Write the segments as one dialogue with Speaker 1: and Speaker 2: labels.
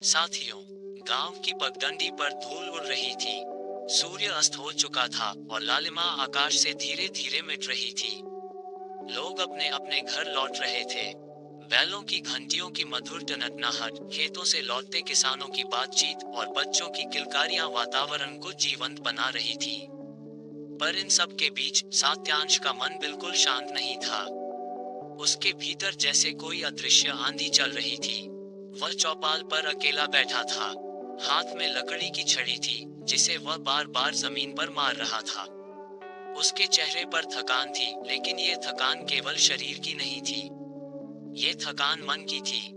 Speaker 1: साथियों, गांव की पगडंडी पर धूल उड़ रही थी। सूर्य अस्त हो चुका था और लालिमा आकाश से धीरे धीरे मिट रही थी। लोग अपने अपने घर लौट रहे थे। बैलों की घंटियों की मधुर टनटनाहट, खेतों से लौटते किसानों की बातचीत और बच्चों की किलकारियां वातावरण को जीवंत बना रही थी। पर इन सब के बीच सात्यांश का मन बिल्कुल शांत नहीं था। उसके भीतर जैसे कोई अदृश्य आंधी चल रही थी। वह चौपाल पर अकेला बैठा था। हाथ में लकड़ी की छड़ी थी, जिसे वह बार बार जमीन पर मार रहा था। उसके चेहरे पर थकान थी, लेकिन ये थकान केवल शरीर की नहीं थी। ये थकान मन की थी।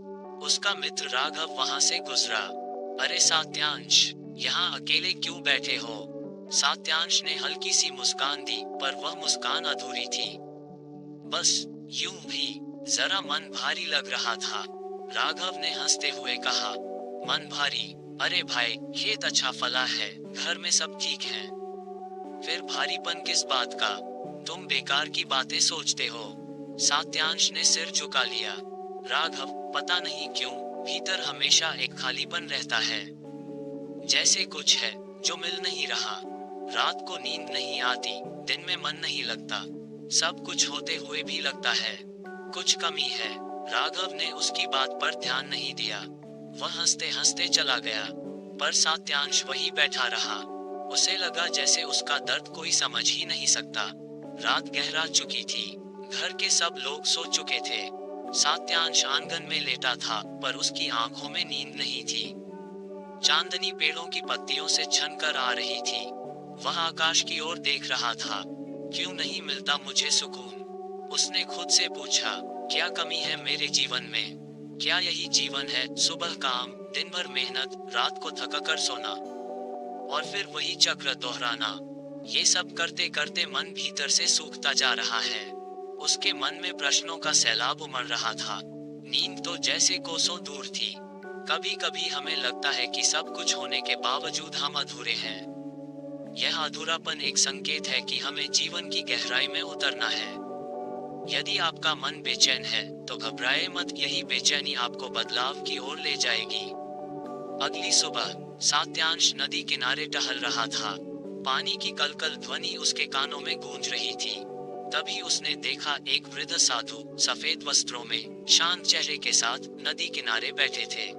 Speaker 1: उसका मित्र राघव वहां से गुजरा। अरे सात्यांश, यहाँ अकेले क्यों बैठे हो? सात्यांश ने हल्की सी मुस्कान दी, पर वह मुस्कान अधूरी थी। बस यूं भी। जरा मन भारी लग रहा था। राघव ने हंसते हुए कहा, मन भारी? अरे भाई, खेत अच्छा फला है, घर में सब ठीक है। फिर भारीपन किस बात का? तुम बेकार की बातें सोचते हो। सात्यांश ने सिर झुका लिया। राघव, पता नहीं क्यों भीतर हमेशा एक खालीपन रहता है। जैसे कुछ है जो मिल नहीं रहा। रात को नींद नहीं आती, दिन में मन नहीं लगता। सब कुछ होते हुए भी लगता है कुछ कमी है। राघव ने उसकी बात पर ध्यान नहीं दिया। वह हंसते हंसते चला गया। पर सात्यांश वही बैठा रहा। उसे लगा जैसे उसका दर्द कोई समझ ही नहीं सकता। रात गहरा चुकी थी। घर के सब लोग सो चुके थे। सात्यांश आंगन में लेटा था, पर उसकी आंखों में नींद नहीं थी। चांदनी पेड़ों की पत्तियों से छन कर आ रही थी। वह आकाश की ओर देख रहा था। क्यों नहीं मिलता मुझे सुकून? उसने खुद से पूछा, क्या कमी है मेरे जीवन में? क्या यही जीवन है? सुबह काम, दिन भर मेहनत, रात को थकाकर सोना और फिर वही चक्र दोहराना। ये सब करते करते मन भीतर से सूखता जा रहा है। उसके मन में प्रश्नों का सैलाब उमड़ रहा था। नींद तो जैसे कोसों दूर थी। कभी कभी हमें लगता है कि सब कुछ होने के बावजूद हम अधूरे हैं। यह अधूरापन एक संकेत है कि हमें जीवन की गहराई में उतरना है। यदि आपका मन बेचैन है, तो घबराए मत, यही बेचैनी आपको बदलाव की ओर ले जाएगी। अगली सुबह सात्यांश नदी किनारे टहल रहा था। पानी की कलकल ध्वनि उसके कानों में गूंज रही थी। तभी उसने देखा एक वृद्ध साधु सफेद वस्त्रों में, शांत चेहरे के साथ नदी किनारे बैठे थे।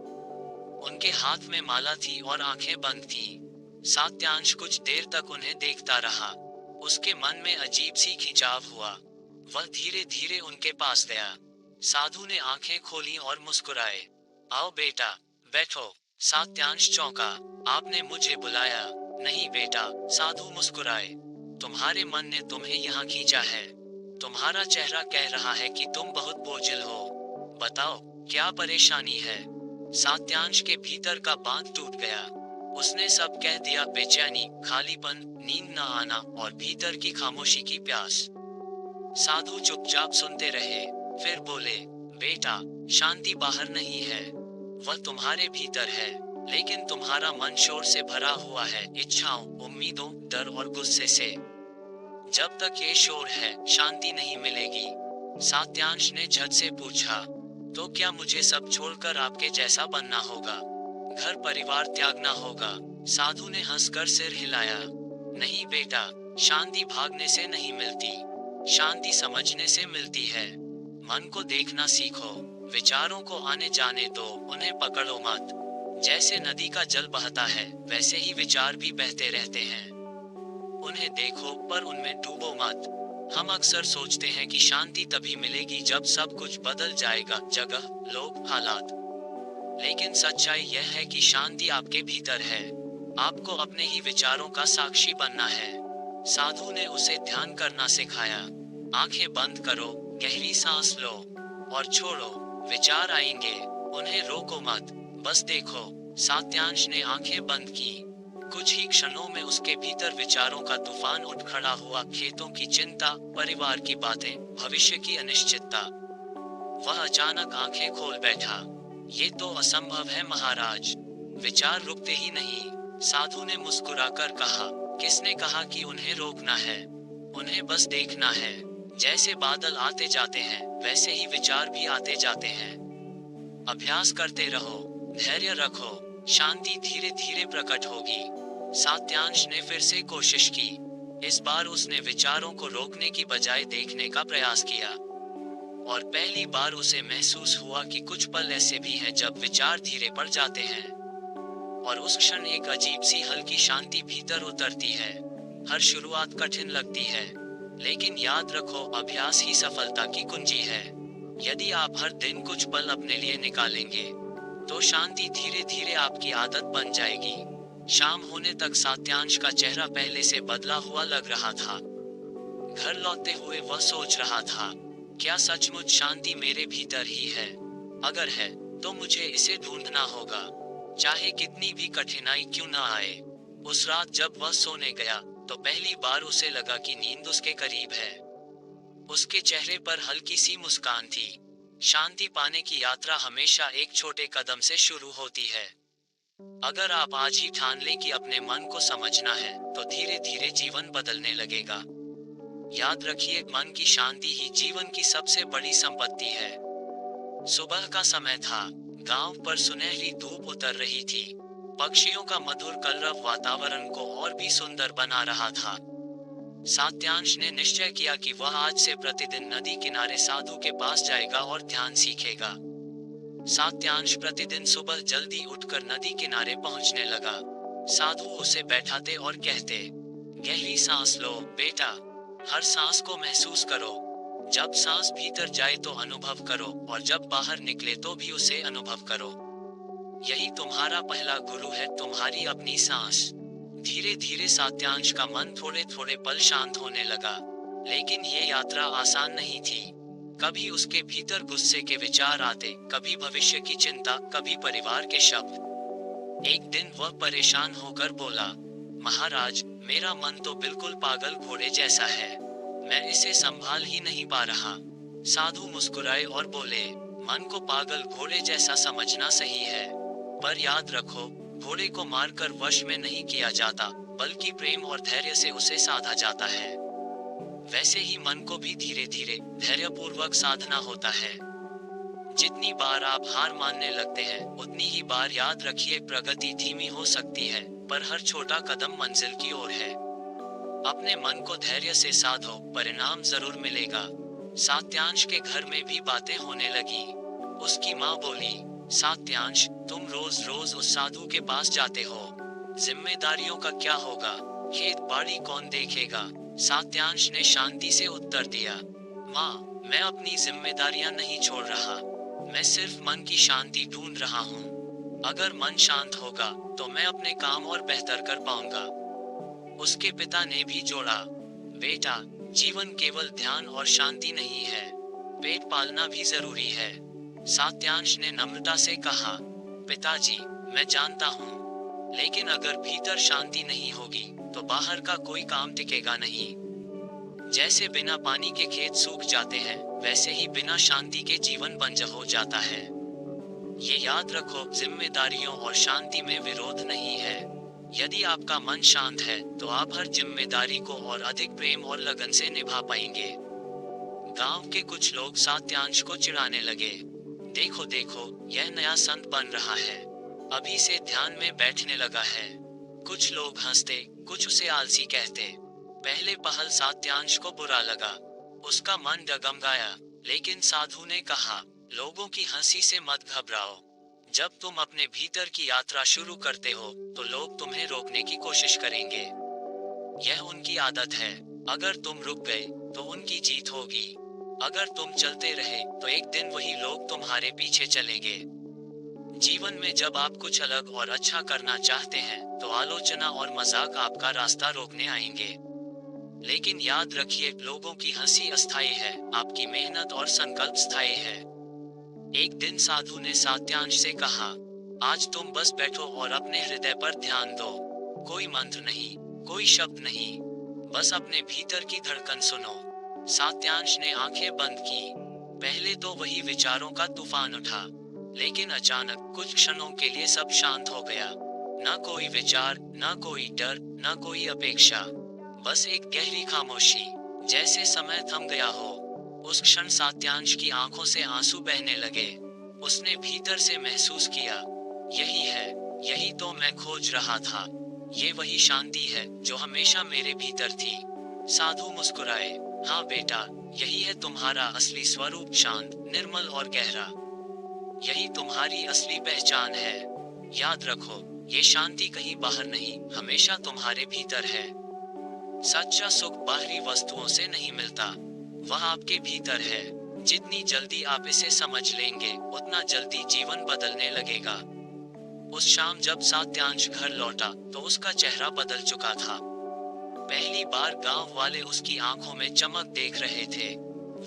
Speaker 1: उनके हाथ में माला थी और आंखें बंद थीं। सात्यांश कुछ देर तक उन्हें देखता रहा। उसके मन में अजीब सी खिंचाव हुआ। वह धीरे धीरे उनके पास गया। साधु ने आंखें खोली और मुस्कुराए। आओ बेटा, बैठो। सात्यांश चौंका। आपने मुझे बुलाया? नहीं बेटा, साधु मुस्कुराए। तुम्हारे मन ने तुम्हें यहाँ खींचा है। तुम्हारा चेहरा कह रहा है कि तुम बहुत बोझिल हो। बताओ, क्या परेशानी है? सात्यांश के भीतर का बांध टूट गया। उसने सब कह दिया, बेचैनी, खालीपन, नींद न आना और भीतर की खामोशी की प्यास। साधु चुपचाप सुनते रहे, फिर बोले, बेटा, शांति बाहर नहीं है, वह तुम्हारे भीतर है। लेकिन तुम्हारा मन शोर से भरा हुआ है, इच्छाओं, उम्मीदों, डर और गुस्से से। जब तक ये शोर है, शांति नहीं मिलेगी। सात्यांश ने झट से पूछा, तो क्या मुझे सब छोड़कर आपके जैसा बनना होगा? घर परिवार त्यागना होगा? साधु ने हंसकर सिर हिलाया। नहीं बेटा, शांति भागने से नहीं मिलती। शांति समझने से मिलती है। मन को देखना सीखो। विचारों को आने जाने दो, उन्हें पकड़ो मत। जैसे नदी का जल बहता है, वैसे ही विचार भी बहते रहते हैं। उन्हें देखो, पर उनमें डूबो मत। हम अक्सर सोचते हैं कि शांति तभी मिलेगी जब सब कुछ बदल जाएगा, जगह, लोग, हालात। लेकिन सच्चाई यह है कि शांति आपके भीतर है। आपको अपने ही विचारों का साक्षी बनना है। साधु ने उसे ध्यान करना सिखाया। आंखें बंद करो, गहरी सांस लो और छोड़ो। विचार आएंगे, उन्हें रोको मत, बस देखो। सात्यांश ने आंखें बंद की। कुछ ही क्षणों में उसके भीतर विचारों का तूफान उठ खड़ा हुआ। खेतों की चिंता, परिवार की बातें, भविष्य की अनिश्चितता। वह अचानक आंखें खोल बैठा। ये तो असंभव है महाराज। विचार रुकते ही नहीं। साधु ने मुस्कुराकर कहा, किसने कहा कि उन्हें रोकना है? उन्हें बस देखना है। जैसे बादल आते जाते हैं, वैसे ही विचार भी आते जाते हैं। अभ्यास करते रहो। धैर्य रखो, शांति धीरे धीरे प्रकट होगी। सात्यांश ने फिर से कोशिश की। इस बार उसने विचारों को रोकने की बजाय देखने का प्रयास किया, और पहली बार उसे महसूस हुआ कि कुछ पल ऐसे भी हैं जब विचार धीरे पड़ जाते हैं, और उस क्षण एक अजीब सी हल्की शांति भीतर उतरती है। हर शुरुआत कठिन लगती है, लेकिन याद रखो, अभ्यास ही सफलता की कुंजी है। यदि आप हर दिन कुछ पल अपने लिए निकालेंगे, तो शांति धीरे धीरे आपकी आदत बन जाएगी। शाम होने तक सात्यांश का चेहरा पहले से बदला हुआ लग रहा था। घर लौटते हुए वह सोच रहा था, क्या सचमुच शांति मेरे भीतर ही है? अगर है, तो मुझे इसे ढूंढना होगा, चाहे कितनी भी कठिनाई क्यों न आए। उस रात जब वह सोने गया, तो पहली बार उसे लगा कि नींद उसके करीब है। उसके चेहरे पर हल्की सी मुस्कान थी। शांति पाने की यात्रा हमेशा एक छोटे कदम से शुरू होती है। अगर आप आज ही ठान लें कि अपने मन को समझना है, तो धीरे धीरे जीवन बदलने लगेगा। याद रखिए, मन की शांति ही जीवन की सबसे बड़ी संपत्ति है। सुबह का समय था। गांव पर सुनहरी धूप उतर रही थी। पक्षियों का मधुर कलरव वातावरण को और भी सुंदर बना रहा था। सात्यांश ने निश्चय किया कि वह आज से प्रतिदिन नदी किनारे साधु के पास जाएगा और ध्यान सीखेगा। सात्यांश प्रतिदिन सुबह जल्दी उठकर नदी किनारे पहुंचने लगा। साधु उसे बैठाते और कहते, गहरी सांस लो बेटा, हर सांस को महसूस करो। जब सांस भीतर जाए तो अनुभव करो, और जब बाहर निकले तो भी उसे अनुभव करो। यही तुम्हारा पहला गुरु है, तुम्हारी अपनी सांस। धीरे धीरे सात्यांश का मन थोड़े थोड़े पल शांत होने लगा, लेकिन ये यात्रा आसान नहीं थी। कभी उसके भीतर गुस्से के विचार आते, कभी भविष्य की चिंता, कभी परिवार के शब्द। एक दिन वह परेशान होकर बोला, महाराज, मेरा मन तो बिल्कुल पागल घोड़े जैसा है, मैं इसे संभाल ही नहीं पा रहा। साधु मुस्कुराए और बोले, मन को पागल घोड़े जैसा समझना सही है, पर याद रखो, घोड़े को मारकर वश में नहीं किया जाता, बल्कि प्रेम और धैर्य से उसे साधा जाता है। वैसे ही मन को भी धीरे धीरे धैर्यपूर्वक साधना होता है। जितनी बार आप हार मानने लगते हैं, उतनी ही बार याद रखिए, प्रगति धीमी हो सकती है, पर हर छोटा कदम मंजिल की ओर है। अपने मन को धैर्य से साधो, परिणाम जरूर मिलेगा। सात्यांश के घर में भी बातें होने लगी। उसकी माँ बोली, सात्यांश, तुम रोज रोज उस साधु के पास जाते हो, जिम्मेदारियों का क्या होगा? खेत बाड़ी कौन देखेगा? सात्यांश ने शांति से उत्तर दिया, माँ, मैं अपनी जिम्मेदारियां नहीं छोड़ रहा, मैं सिर्फ मन की शांति ढूंढ रहा हूँ। अगर मन शांत होगा, तो मैं अपने काम और बेहतर कर पाऊंगा। उसके पिता ने भी जोड़ा, बेटा, जीवन केवल ध्यान और शांति नहीं है, पेट पालना भी जरूरी है। सात्यांश ने नम्रता से कहा, पिताजी, मैं जानता हूँ, लेकिन अगर भीतर शांति नहीं होगी, तो बाहर का कोई काम टिकेगा नहीं। जैसे बिना पानी के खेत सूख जाते हैं, वैसे ही बिना शांति के जीवन बंजर हो जाता है। ये याद रखो, जिम्मेदारियों और शांति में विरोध नहीं है। यदि आपका मन शांत है, तो आप हर जिम्मेदारी को और अधिक प्रेम और लगन से निभा पाएंगे। गांव के कुछ लोग सात्यांश को चिढ़ाने लगे, देखो देखो, यह नया संत बन रहा है, अभी से ध्यान में बैठने लगा है। कुछ लोग हंसते, कुछ उसे आलसी कहते। पहले पहल सात्यांश को बुरा लगा, उसका मन डगमगाया, लेकिन साधु ने कहा, लोगों की हंसी से मत घबराओ। जब तुम अपने भीतर की यात्रा शुरू करते हो, तो लोग तुम्हें रोकने की कोशिश करेंगे। यह उनकी आदत है। अगर तुम रुक गए, तो उनकी जीत होगी। अगर तुम चलते रहे, तो एक दिन वही लोग तुम्हारे पीछे चलेंगे। जीवन में जब आप कुछ अलग और अच्छा करना चाहते हैं, तो आलोचना और मजाक आपका रास्ता रोकने आएंगे। लेकिन याद रखिए, लोगों की हंसी अस्थायी है, आपकी मेहनत और संकल्प स्थायी है। एक दिन साधु ने सात्यांश से कहा, आज तुम बस बैठो और अपने हृदय पर ध्यान दो। कोई मंत्र नहीं, कोई शब्द नहीं, बस अपने भीतर की धड़कन सुनो। सात्यांश ने आंखें बंद की। पहले तो वही विचारों का तूफान उठा, लेकिन अचानक कुछ क्षणों के लिए सब शांत हो गया। न कोई विचार, न कोई डर, न कोई अपेक्षा, बस एक गहरी खामोशी, जैसे समय थम गया हो। उस क्षण सात्यांश की आंखों से आंसू बहने लगे। उसने भीतर से महसूस किया, यही है, यही तो मैं खोज रहा था। ये वही शांति है जो हमेशा मेरे भीतर थी। साधु मुस्कुराए। हाँ बेटा, यही है तुम्हारा असली स्वरूप, शांत, निर्मल और गहरा। यही तुम्हारी असली पहचान है। याद रखो, ये शांति कहीं बाहर नहीं, हमेशा तुम्हारे भीतर है। सच्चा सुख बाहरी वस्तुओं से नहीं मिलता, वह आपके भीतर है। जितनी जल्दी आप इसे समझ लेंगे, उतना जल्दी जीवन बदलने लगेगा। उस शाम जब सत्यांश घर लौटा, तो उसका चेहरा बदल चुका था। पहली बार गांव वाले उसकी आंखों में चमक देख रहे थे।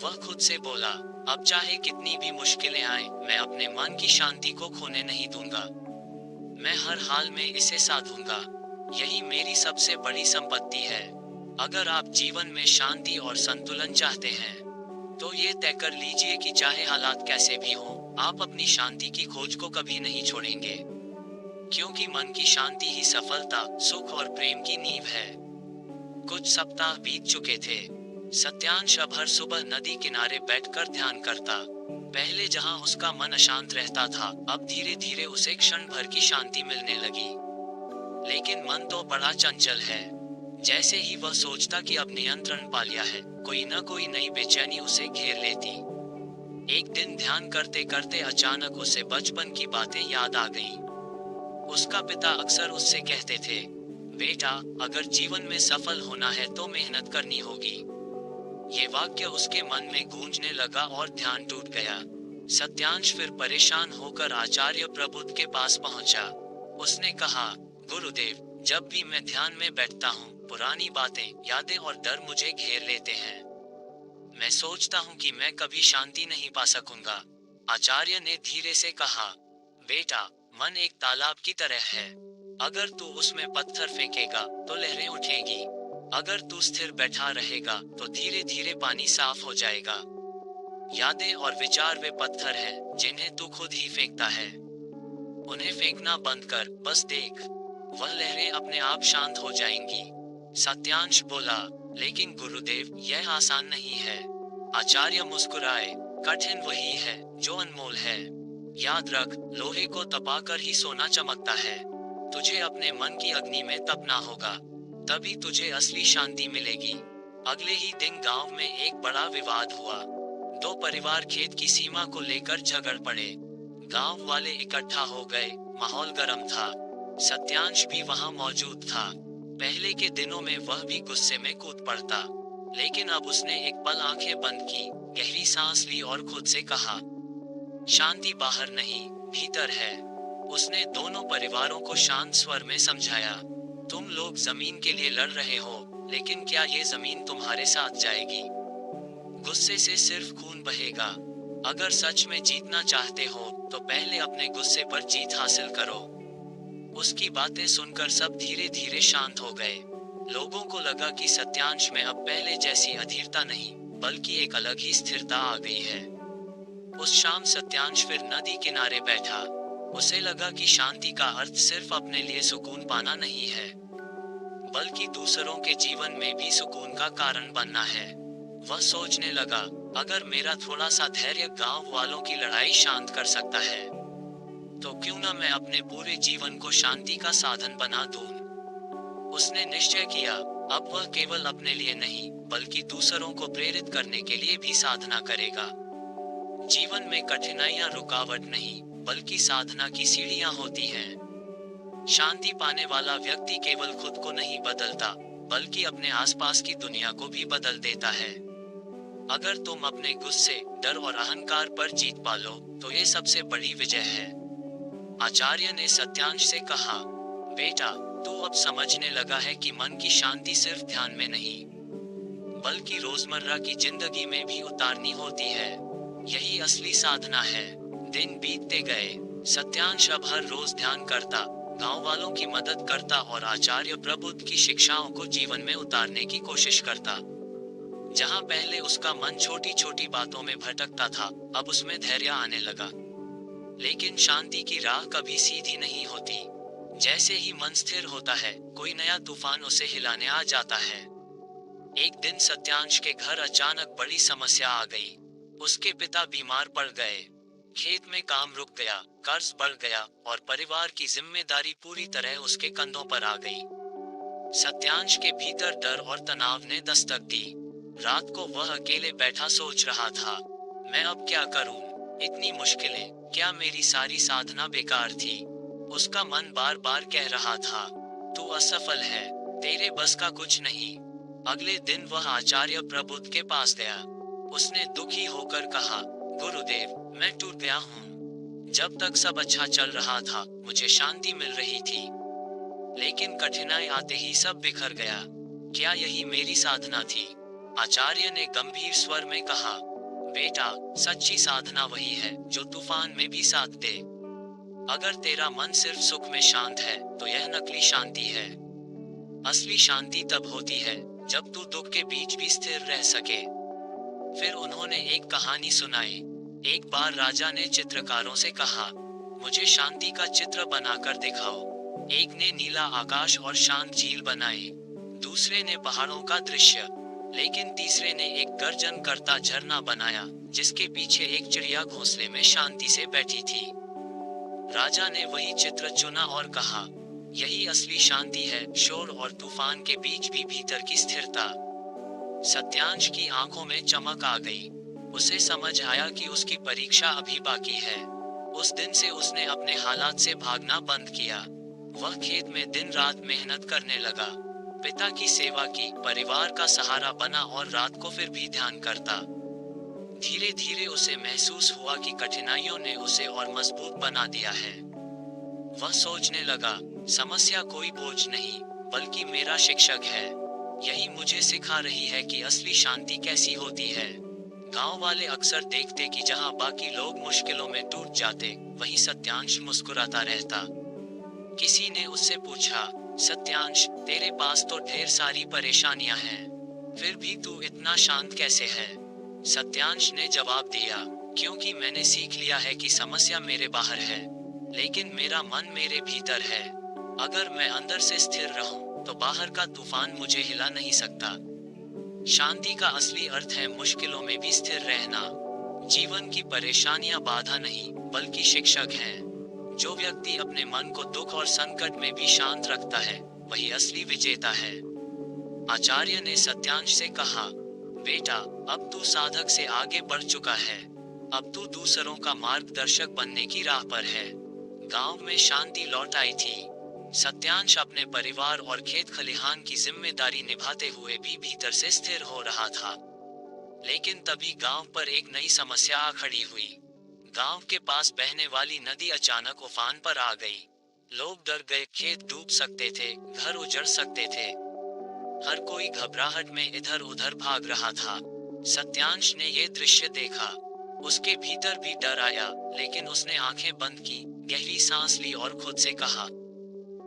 Speaker 1: वह खुद से बोला, अब चाहे कितनी भी मुश्किलें आए, मैं अपने मन की शांति को खोने नहीं दूंगा। मैं हर हाल में इसे साधूंगा। यही मेरी सबसे बड़ी संपत्ति है। अगर आप जीवन में शांति और संतुलन चाहते हैं, तो ये तय कर लीजिए कि चाहे हालात कैसे भी हों, आप अपनी शांति की खोज को कभी नहीं छोड़ेंगे। क्योंकि मन की शांति ही सफलता, सुख और प्रेम की नींव है। कुछ सप्ताह बीत चुके थे। सत्यांश अब हर सुबह नदी किनारे बैठकर ध्यान करता। पहले जहां उसका मन अशांत रहता था, अब धीरे धीरे उसे क्षण भर की शांति मिलने लगी। लेकिन मन तो बड़ा चंचल है। जैसे ही वह सोचता कि अब नियंत्रण पा लिया है, कोई न कोई नई बेचैनी उसे घेर लेती। एक दिन ध्यान करते करते अचानक उसे बचपन की बातें याद आ गईं। उसका पिता अक्सर उससे कहते थे, बेटा, अगर जीवन में सफल होना है तो मेहनत करनी होगी। ये वाक्य उसके मन में गूंजने लगा और ध्यान टूट गया। सत्यांश फिर परेशान होकर आचार्य प्रबुद्ध के पास पहुंचा। उसने कहा, गुरुदेव, जब भी मैं ध्यान में बैठता हूँ, पुरानी बातें, यादें और डर मुझे घेर लेते हैं। मैं सोचता हूँ कि मैं कभी शांति नहीं पा सकूंगा। आचार्य ने धीरे से कहा, बेटा, मन एक तालाब की तरह है। अगर तू उसमें पत्थर फेंकेगा तो लहरें उठेगी। अगर तू स्थिर बैठा रहेगा तो धीरे धीरे पानी साफ हो जाएगा। यादें और विचार वे पत्थर हैं जिन्हें तू खुद ही फेंकता है। उन्हें फेंकना बंद कर, बस देख, वह लहरें अपने आप शांत हो जाएंगी। सत्यांश बोला, लेकिन गुरुदेव, यह आसान नहीं है। आचार्य मुस्कुराए, कठिन वही है जो अनमोल है। याद रख, लोहे को तपाकर ही सोना चमकता है। तुझे अपने मन की अग्नि में तपना होगा, तभी तुझे असली शांति मिलेगी। अगले ही दिन गांव में एक बड़ा विवाद हुआ। दो परिवार खेत की सीमा को लेकर झगड़ पड़े। गांव वाले इकट्ठा हो गए, माहौल गर्म था। सत्यांश भी वहां मौजूद था। पहले के दिनों में वह भी गुस्से में कूद पड़ता, लेकिन अब उसने एक पल आंखें बंद की, गहरी सांस ली और खुद से कहा, शांति बाहर नहीं, भीतर है। उसने दोनों परिवारों को शांत स्वर में समझाया, तुम लोग जमीन के लिए लड़ रहे हो, लेकिन क्या ये जमीन तुम्हारे साथ जाएगी? गुस्से से सिर्फ खून बहेगा। अगर सच में जीतना चाहते हो, तो पहले अपने गुस्से पर जीत हासिल करो। उसकी बातें सुनकर सब धीरे धीरे शांत हो गए। लोगों को लगा कि सत्यांश में अब पहले जैसी अधीरता नहीं, बल्कि एक अलग ही स्थिरता आ गई है। उस शाम सत्यांश फिर नदी किनारे बैठा। उसे लगा कि शांति का अर्थ सिर्फ अपने लिए सुकून पाना नहीं है, बल्कि दूसरों के जीवन में भी सुकून का कारण बनना है। वह सोचने लगा, अगर मेरा थोड़ा सा धैर्य गांव वालों की लड़ाई शांत कर सकता है, तो क्यों न मैं अपने पूरे जीवन को शांति का साधन बना दूं। उसने निश्चय किया, अब वह केवल अपने लिए नहीं, बल्कि दूसरों को प्रेरित करने के लिए भी साधना करेगा। जीवन में कठिनाइयां रुकावट नहीं, बल्कि साधना की सीढ़ियां होती हैं। शांति पाने वाला व्यक्ति केवल खुद को नहीं बदलता, बल्कि अपने आसपास की दुनिया को भी बदल देता है। अगर तुम अपने गुस्से, डर और अहंकार पर जीत पालो, तो ये सबसे बड़ी विजय है। आचार्य ने सत्यांश से कहा, बेटा, तू अब समझने लगा है कि मन की शांति सिर्फ ध्यान में नहीं, बल्कि रोजमर्रा की जिंदगी में भी उतारनी होती है। यही असली साधना है। दिन बीतते गए। सत्यांश अब हर रोज ध्यान करता, गांव वालों की मदद करता और आचार्य प्रबुद्ध की शिक्षाओं को जीवन में उतारने की कोशिश करता। जहां पहले उसका मन छोटी छोटी बातों में भटकता था, अब उसमें धैर्य आने लगा। लेकिन शांति की राह कभी सीधी नहीं होती। जैसे ही मन स्थिर होता है, कोई नया तूफान उसे हिलाने आ जाता है। एक दिन सत्यांश के घर अचानक बड़ी समस्या आ गई। उसके पिता बीमार पड़ गए। खेत में काम रुक गया, कर्ज बढ़ गया और परिवार की जिम्मेदारी पूरी तरह उसके कंधों पर आ गई। सत्यांश के भीतर डर और तनाव ने दस्तक दी। रात को वह अकेले बैठा सोच रहा था, मैं अब क्या करूं? इतनी मुश्किलें, क्या मेरी सारी साधना बेकार थी? उसका मन बार बार कह रहा था, तू असफल है, तेरे बस का कुछ नहीं। अगले दिन वह आचार्य प्रबुद्ध के पास गया। उसने दुखी होकर कहा, गुरुदेव, मैं टूट गया हूँ। जब तक सब अच्छा चल रहा था, मुझे शांति मिल रही थी, लेकिन कठिनाई आते ही सब बिखर गया। क्या यही मेरी साधना थी? आचार्य ने गंभीर स्वर में कहा, बेटा, सच्ची साधना वही है जो तूफान में भी साथ दे। अगर तेरा मन सिर्फ सुख में शांत है, तो यह नकली शांति है। असली शांति तब होती है जब तू दुख के बीच भी स्थिर रह सके। फिर उन्होंने एक कहानी सुनाई। एक बार राजा ने चित्रकारों से कहा, मुझे शांति का चित्र बनाकर दिखाओ। एक ने नीला आकाश और शांत झील बनाई, दूसरे ने पहाड़ों का दृश्य, लेकिन तीसरे ने एक गर्जन करता झरना बनाया जिसके पीछे एक चिड़िया घोंसले में शांति से बैठी थी। राजा ने वही चित्र चुना और कहा, यही असली शांति है, शोर और तूफान के बीच भी भीतर की स्थिरता। सत्यांश की आंखों में चमक आ गई। उसे समझ आया कि उसकी परीक्षा अभी बाकी है। उस दिन से उसने अपने हालात से भागना बंद किया। वह खेत में दिन रात मेहनत करने लगा, पिता की सेवा की, परिवार का सहारा बना और रात को फिर भी ध्यान करता। धीरे धीरे उसे महसूस हुआ कि कठिनाइयों ने उसे और मजबूत बना दिया है। वह सोचने लगा, समस्या कोई बोझ नहीं, बल्कि मेरा शिक्षक है। यही मुझे सिखा रही है कि असली शांति कैसी होती है। गांव वाले अक्सर देखते कि जहां बाकी लोग मुश्किलों में टूट जाते, वहीं सत्यांश मुस्कुराता रहता। किसी ने उससे पूछा, सत्यांश, तेरे पास तो ढेर सारी परेशानियां हैं, फिर भी तू इतना शांत कैसे है? सत्यांश ने जवाब दिया, क्योंकि मैंने सीख लिया है कि समस्या मेरे बाहर है, लेकिन मेरा मन मेरे भीतर है। अगर मैं अंदर से स्थिर रहूं, तो बाहर का तूफान मुझे हिला नहीं सकता। शांति का असली अर्थ है मुश्किलों में भी स्थिर रहना। जीवन की परेशानियां बाधा नहीं, बल्कि शिक्षक हैं। जो व्यक्ति अपने मन को दुख और संकट में भी शांत रखता है, वही असली विजेता है। आचार्य ने सत्यांश से कहा, बेटा, अब तू साधक से आगे बढ़ चुका है। अब तू दूसरों का मार्गदर्शक बनने की राह पर है। गांव में शांति लौट आई थी। सत्यांश अपने परिवार और खेत खलिहान की जिम्मेदारी निभाते हुए भी भीतर से स्थिर हो रहा था। लेकिन तभी गांव पर एक नई समस्या आ खड़ी हुई। गांव के पास बहने वाली नदी अचानक उफान पर आ गई। लोग डर गए, खेत डूब सकते थे, घर उजड़ सकते थे। हर कोई घबराहट में इधर उधर भाग रहा था। सत्यांश ने यह दृश्य देखा। उसके भीतर भी डर आया, लेकिन उसने आंखें बंद की, गहरी सांस ली और खुद से कहा,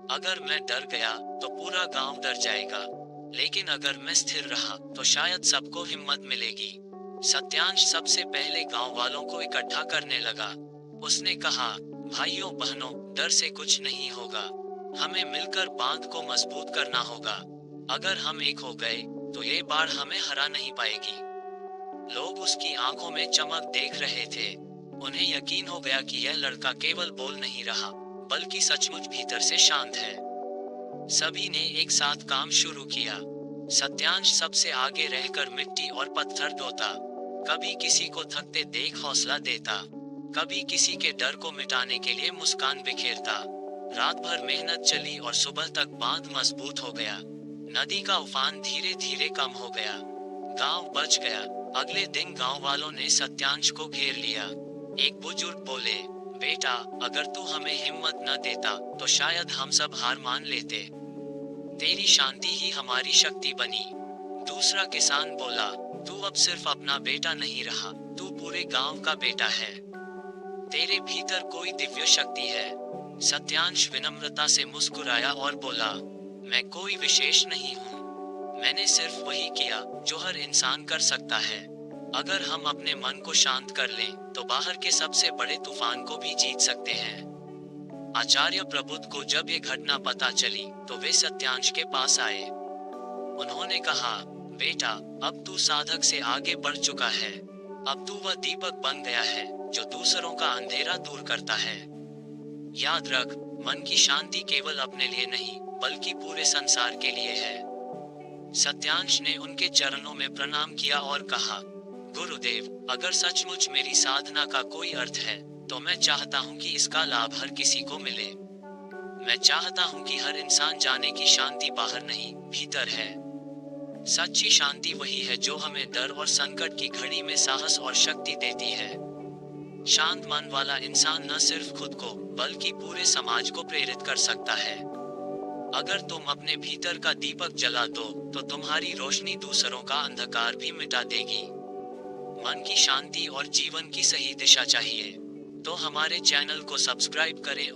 Speaker 1: अगर मैं डर गया तो पूरा गांव डर जाएगा, लेकिन अगर मैं स्थिर रहा तो शायद सबको हिम्मत मिलेगी। सत्यांश सबसे पहले गांव वालों को इकट्ठा करने लगा। उसने कहा, भाइयों बहनों, डर से कुछ नहीं होगा। हमें मिलकर बांध को मजबूत करना होगा। अगर हम एक हो गए तो ये बाढ़ हमें हरा नहीं पाएगी। लोग उसकी आंखों में चमक देख रहे थे। उन्हें यकीन हो गया कि यह लड़का केवल बोल नहीं रहा, बल्कि सचमुच भीतर से शांत है। सभी ने एक साथ काम शुरू किया। सत्यांश सबसे आगे रहकर मिट्टी और पत्थर ढोता, कभी किसी को थकते देख हौसला देता, कभी किसी के डर को मिटाने के लिए मुस्कान बिखेरता। रात भर मेहनत चली और सुबह तक बांध मजबूत हो गया। नदी का उफान धीरे धीरे कम हो गया। गांव बच गया। अगले दिन गांव वालों ने सत्यांश को घेर लिया। एक बुजुर्ग बोले, बेटा, अगर तू हमें हिम्मत न देता तो शायद हम सब हार मान लेते। तेरी शांति ही हमारी शक्ति बनी। दूसरा किसान बोला, तू अब सिर्फ अपना बेटा नहीं रहा, तू पूरे गांव का बेटा है। तेरे भीतर कोई दिव्य शक्ति है। सत्यांश विनम्रता से मुस्कुराया और बोला, मैं कोई विशेष नहीं हूँ। मैंने सिर्फ वही किया जो हर इंसान कर सकता है। अगर हम अपने मन को शांत कर लें, तो बाहर के सबसे बड़े तूफान को भी जीत सकते हैं। आचार्य प्रबुद्ध को जब ये घटना पता चली, तो वे सत्यांश के पास आए। उन्होंने कहा, बेटा, अब तू साधक से आगे बढ़ चुका है। अब तू वह दीपक बन गया है जो दूसरों का अंधेरा दूर करता है। याद रख, मन की शांति केवल अपने लिए नहीं बल्कि पूरे संसार के लिए है। सत्यांश ने उनके चरणों में प्रणाम किया और कहा, गुरुदेव, अगर सचमुच मेरी साधना का कोई अर्थ है तो मैं चाहता हूँ कि इसका लाभ हर किसी को मिले। मैं चाहता हूँ कि हर इंसान जाने की शांति बाहर नहीं, भीतर है। सच्ची शांति वही है जो हमें डर और संकट की घड़ी में साहस और शक्ति देती है। शांत मन वाला इंसान न सिर्फ खुद को बल्कि पूरे समाज को प्रेरित कर सकता है। अगर तुम अपने भीतर का दीपक जला दो तो तुम्हारी रोशनी दूसरों का अंधकार भी मिटा देगी। मन की शांति और जीवन की सही दिशा चाहिए तो हमारे चैनल को सब्सक्राइब करें